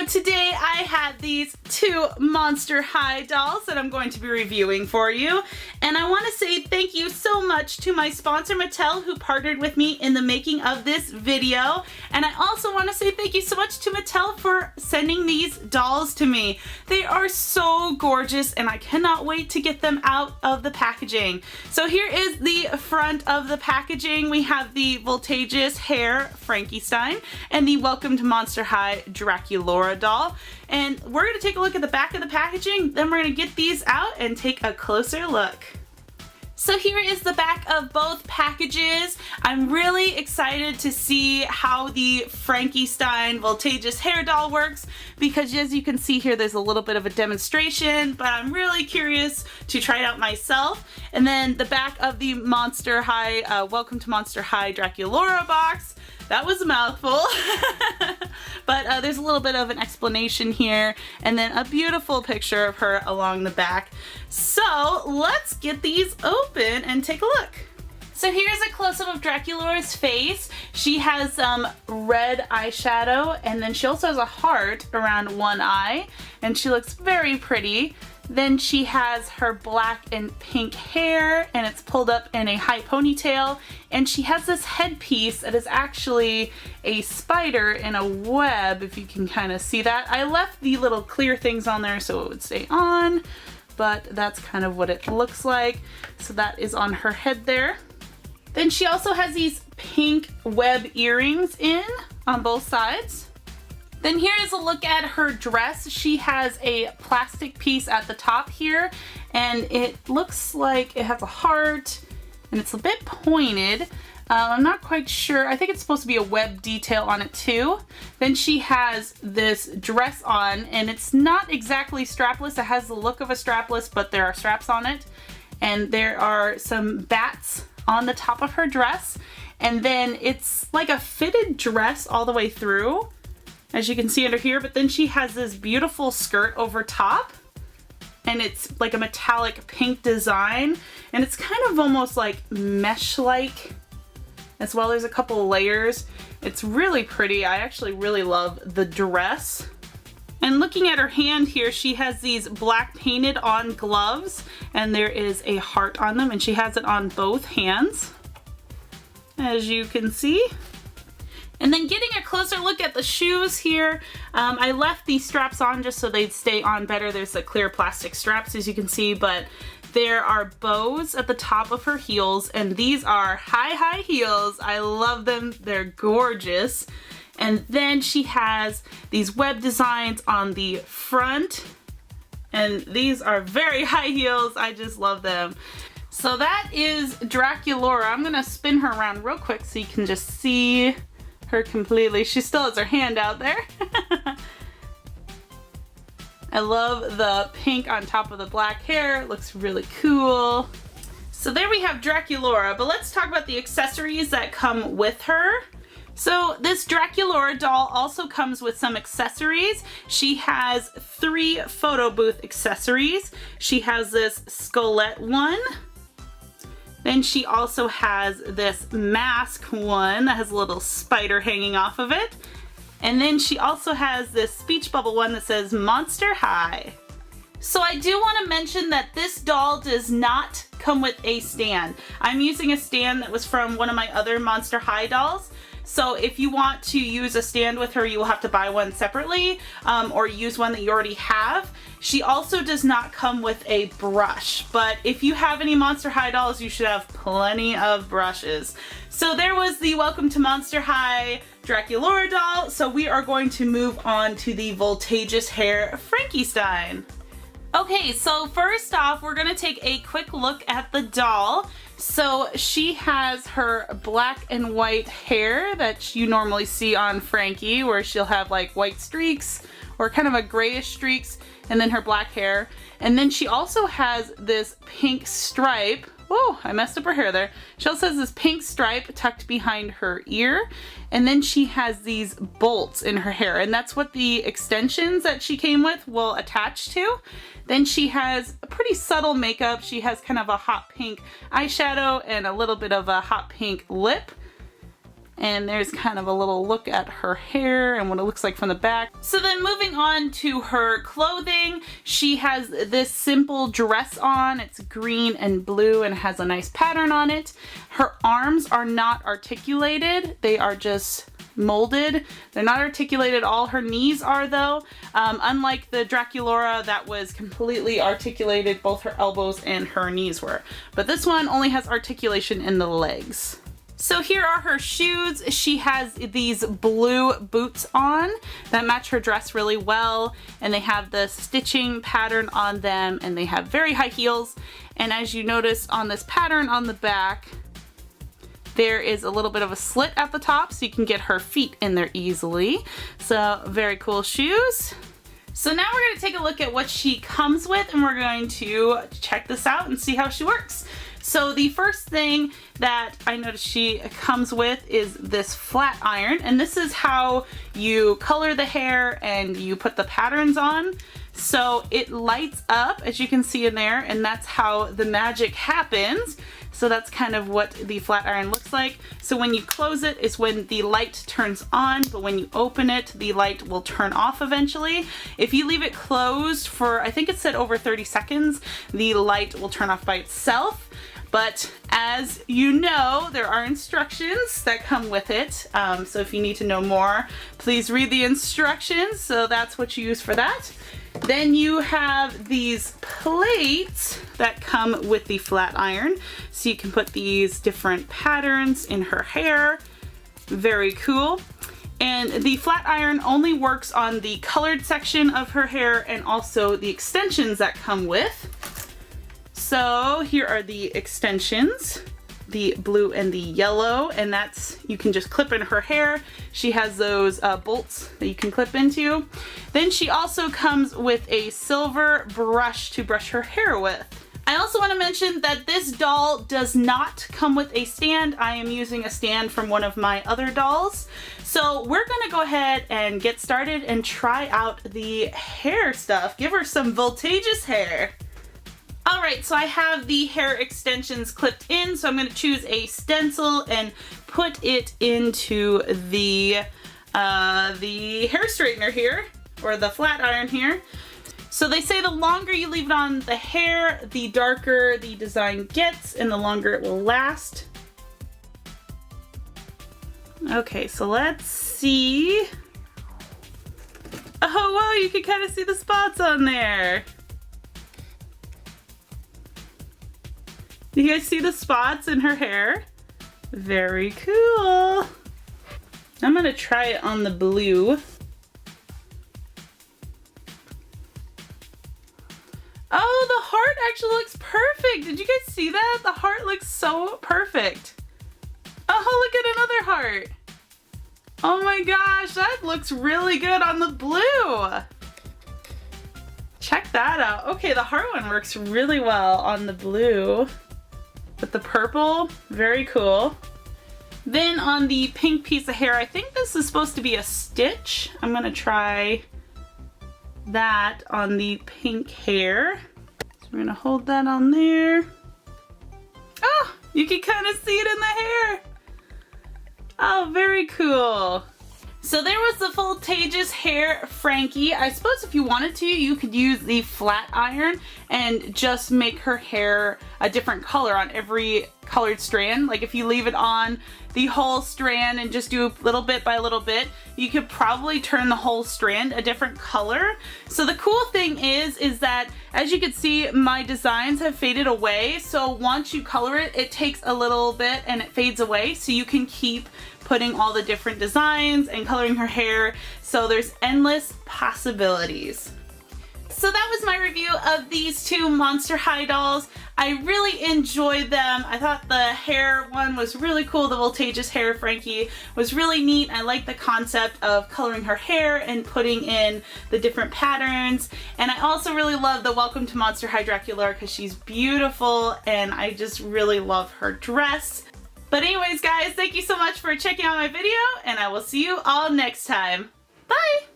today I have these two Monster High dolls that I'm going to be reviewing for you. And I want to say thank you so much to my sponsor Mattel, who partnered with me in the making of this video. And I also want to say thank you so much to Mattel for sending these dolls to me. They are so gorgeous and I cannot wait to get them out of the packaging. So here is the front of the packaging. We have the Voltageous Hair Frankie Stein and the Welcome to Monster High Draculaura doll. And we're going to take a look at the back of the packaging, then we're going to get these out and take a closer look. So here is the back of both packages. I'm really excited to see how the Frankie Stein Voltageous Hair doll works because as you can see here, there's a little bit of a demonstration, but I'm really curious to try it out myself. And then the back of the Monster High, Welcome to Monster High Draculaura box. That was a mouthful, but there's a little bit of an explanation here and then a beautiful picture of her along the back. So let's get these open and take a look. So here's a close-up of Draculaura's face. She has some red eyeshadow and then she also has a heart around one eye and she looks very pretty. Then she has her black and pink hair and it's pulled up in a high ponytail, and she has this headpiece that is actually a spider in a web, if you can kind of see that. I left the little clear things on there so it would stay on, but that's kind of what it looks like. So that is on her head there. Then she also has these pink web earrings on both sides. Then here is a look at her dress. She has a plastic piece at the top here, and it looks like it has a heart, and it's a bit pointed. I'm not quite sure. I think it's supposed to be a web detail on it too. Then she has this dress on, and it's not exactly strapless. It has the look of a strapless, but there are straps on it. And there are some bats on the top of her dress. And then it's like a fitted dress all the way through, as you can see under here, but then she has this beautiful skirt over top and it's like a metallic pink design and it's kind of almost like mesh-like as well. There's a couple of layers. It's really pretty. I actually really love the dress. And looking at her hand here, she has these black painted on gloves and there is a heart on them and she has it on both hands, as you can see. And then getting a closer look at the shoes here, I left these straps on just so they'd stay on better. There's the clear plastic straps, as you can see, but there are bows at the top of her heels, and these are high heels. I love them. They're gorgeous. And then she has these web designs on the front, and these are very high heels. I just love them. So that is Draculaura. I'm gonna spin her around real quick so you can just see her completely. She still has her hand out there. I love the pink on top of the black hair. It looks really cool. So there we have Draculaura, but let's talk about the accessories that come with her. So this Draculaura doll also comes with some accessories. She has 3 photo booth accessories. She has this skullet one. Then she also has this mask one that has a little spider hanging off of it. And then she also has this speech bubble one that says Monster High. So I do want to mention that this doll does not come with a stand. I'm using a stand that was from one of my other Monster High dolls. So if you want to use a stand with her, you will have to buy one separately or use one that you already have. She also does not come with a brush, but if you have any Monster High dolls, you should have plenty of brushes. So there was the Welcome to Monster High Draculaura doll. So we are going to move on to the Voltageous Hair Frankie Stein. Okay, so first off, we're gonna take a quick look at the doll. So she has her black and white hair that you normally see on Frankie, where she'll have like white streaks or kind of a grayish streaks, and then her black hair. And then she also has this pink stripe. Oh, I messed up her hair there. She also has this pink stripe tucked behind her ear. And then she has these bolts in her hair, and that's what the extensions that she came with will attach to. Then she has a pretty subtle makeup. She has kind of a hot pink eyeshadow and a little bit of a hot pink lip. And there's kind of a little look at her hair and what it looks like from the back. So then moving on to her clothing, she has this simple dress on. It's green and blue and has a nice pattern on it. Her arms are not articulated. They are just molded. They're not articulated. All her knees are though. Unlike the Draculaura that was completely articulated, both her elbows and her knees were. But this one only has articulation in the legs. So here are her shoes. She has these blue boots on that match her dress really well, and they have the stitching pattern on them, and they have very high heels. And as you notice on this pattern on the back, there is a little bit of a slit at the top so you can get her feet in there easily. So very cool shoes. So now we're going to take a look at what she comes with, and we're going to check this out and see how she works. So the first thing that I noticed she comes with is this flat iron, and this is how you color the hair and you put the patterns on. So it lights up, as you can see in there, and that's how the magic happens. So that's kind of what the flat iron looks like. So when you close it is when the light turns on, but when you open it, the light will turn off eventually. If you leave it closed for, I think it said over 30 seconds, the light will turn off by itself. But as you know, there are instructions that come with it. So if you need to know more, please read the instructions. So that's what you use for that. Then you have these plates that come with the flat iron. So you can put these different patterns in her hair. Very cool. And the flat iron only works on the colored section of her hair and also the extensions that come with. So here are the extensions, the blue and the yellow, and that's, you can just clip in her hair. She has those bolts that you can clip into. Then she also comes with a silver brush to brush her hair with. I also want to mention that this doll does not come with a stand. I am using a stand from one of my other dolls. So we're going to go ahead and get started and try out the hair stuff. Give her some Voltageous Hair. Alright, so I have the hair extensions clipped in, so I'm going to choose a stencil and put it into the hair straightener here, or the flat iron here. So they say the longer you leave it on the hair, the darker the design gets and the longer it will last. Okay, so let's see. Oh wow, you can kind of see the spots on there. Do you guys see the spots in her hair? Very cool. I'm gonna try it on the blue. Oh, the heart actually looks perfect. Did you guys see that? The heart looks so perfect. Oh, look at another heart. Oh my gosh, that looks really good on the blue. Check that out. Okay, the heart one works really well on the blue. With the purple, very cool. Then on the pink piece of hair, I think this is supposed to be a stitch. I'm gonna try that on the pink hair. So we're gonna hold that on there. Oh, you can kind of see it in the hair. Oh, very cool. So there was the Voltageous Hair Frankie. I suppose if you wanted to, you could use the flat iron and just make her hair a different color on every colored strand. Like if you leave it on the whole strand and just do little bit by little bit, you could probably turn the whole strand a different color. So the cool thing is that as you can see, my designs have faded away. So once you color it, it takes a little bit and it fades away. So you can keep putting all the different designs and coloring her hair. So there's endless possibilities. So that was my review of these two Monster High dolls. I really enjoyed them. I thought the hair one was really cool. The Voltageous Hair Frankie was really neat. I like the concept of coloring her hair and putting in the different patterns. And I also really love the Welcome to Monster High Draculaura because she's beautiful and I just really love her dress. But anyways guys, thank you so much for checking out my video and I will see you all next time. Bye!